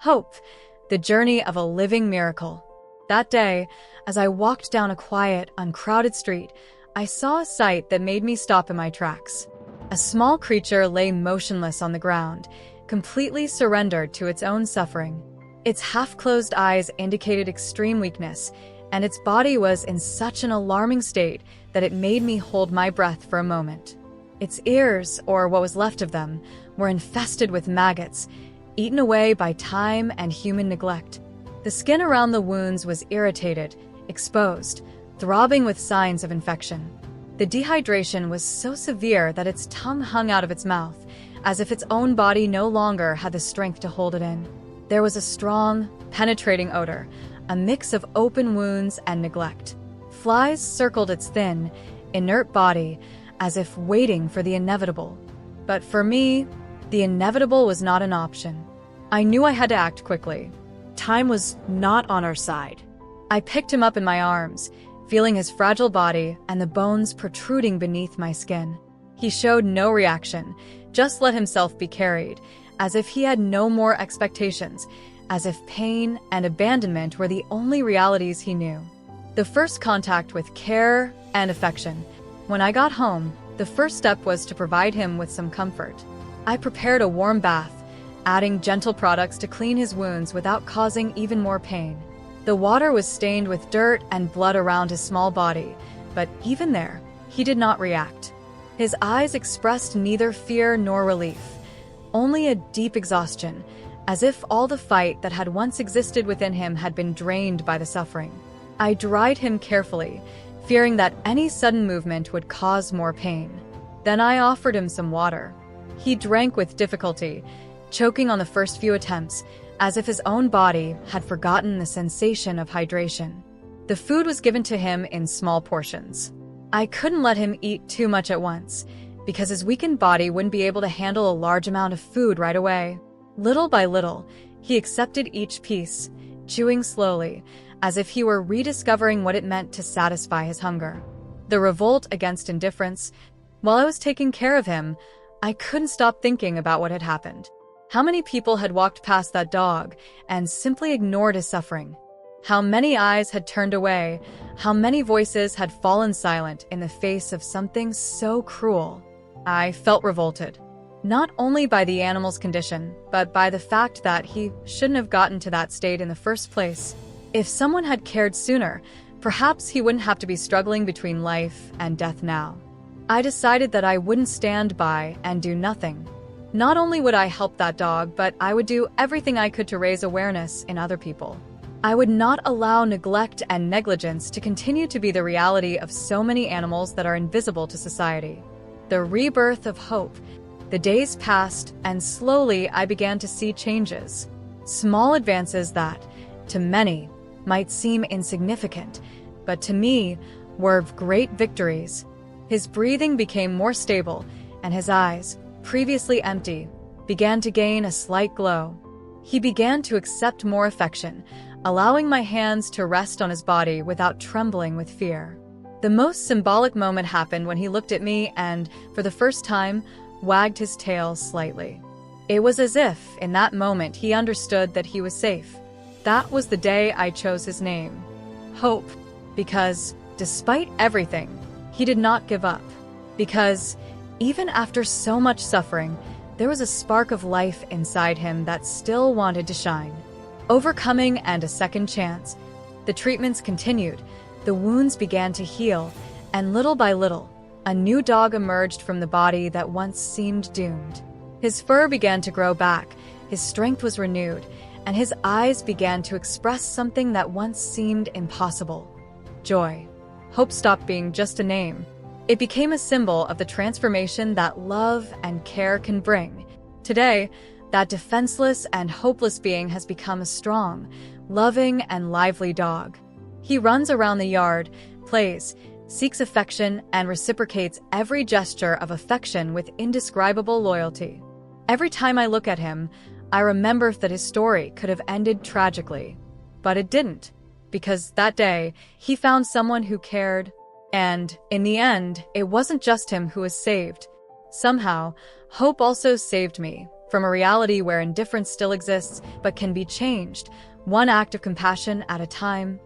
Hope, the journey of a living miracle. That day, as I walked down a quiet, uncrowded street, I saw a sight that made me stop in my tracks. A small creature lay motionless on the ground, completely surrendered to its own suffering. Its half-closed eyes indicated extreme weakness, and its body was in such an alarming state that it made me hold my breath for a moment. Its ears, or what was left of them, were infested with maggots, eaten away by time and human neglect. The skin around the wounds was irritated, exposed, throbbing with signs of infection. The dehydration was so severe that its tongue hung out of its mouth, as if its own body no longer had the strength to hold it in. There was a strong, penetrating odor, a mix of open wounds and neglect. Flies circled its thin, inert body, as if waiting for the inevitable. But for me, the inevitable was not an option. I knew I had to act quickly. Time was not on our side. I picked him up in my arms, feeling his fragile body and the bones protruding beneath my skin. He showed no reaction, just let himself be carried, as if he had no more expectations, as if pain and abandonment were the only realities he knew. The first contact with care and affection. When I got home, the first step was to provide him with some comfort. I prepared a warm bath, adding gentle products to clean his wounds without causing even more pain. The water was stained with dirt and blood around his small body, but even there, he did not react. His eyes expressed neither fear nor relief, only a deep exhaustion, as if all the fight that had once existed within him had been drained by the suffering. I dried him carefully, fearing that any sudden movement would cause more pain. Then I offered him some water. He drank with difficulty, choking on the first few attempts, as if his own body had forgotten the sensation of hydration. The food was given to him in small portions. I couldn't let him eat too much at once, because his weakened body wouldn't be able to handle a large amount of food right away. Little by little, he accepted each piece, chewing slowly, as if he were rediscovering what it meant to satisfy his hunger. The revolt against indifference. While I was taking care of him, I couldn't stop thinking about what had happened. How many people had walked past that dog and simply ignored his suffering? How many eyes had turned away? How many voices had fallen silent in the face of something so cruel? I felt revolted, not only by the animal's condition, but by the fact that he shouldn't have gotten to that state in the first place. If someone had cared sooner, perhaps he wouldn't have to be struggling between life and death now. I decided that I wouldn't stand by and do nothing. Not only would I help that dog, but I would do everything I could to raise awareness in other people. I would not allow neglect and negligence to continue to be the reality of so many animals that are invisible to society. The rebirth of hope. The days passed, and slowly I began to see changes. Small advances that, to many, might seem insignificant, but to me were great victories. His breathing became more stable, and his eyes, previously empty, began to gain a slight glow. He began to accept more affection, allowing my hands to rest on his body without trembling with fear. The most symbolic moment happened when he looked at me and, for the first time, wagged his tail slightly. It was as if, in that moment, he understood that he was safe. That was the day I chose his name, Hope, because, despite everything, he did not give up. Because, even after so much suffering, there was a spark of life inside him that still wanted to shine. Overcoming and a second chance. The treatments continued, the wounds began to heal, and little by little, a new dog emerged from the body that once seemed doomed. His fur began to grow back, his strength was renewed, and his eyes began to express something that once seemed impossible. Joy. Hope stopped being just a name. It became a symbol of the transformation that love and care can bring. Today, that defenseless and hopeless being has become a strong, loving, and lively dog. He runs around the yard, plays, seeks affection, and reciprocates every gesture of affection with indescribable loyalty. Every time I look at him, I remember that his story could have ended tragically. But it didn't, because that day, he found someone who cared. And, in the end, it wasn't just him who was saved. Somehow, Hope also saved me, from a reality where indifference still exists but can be changed, one act of compassion at a time.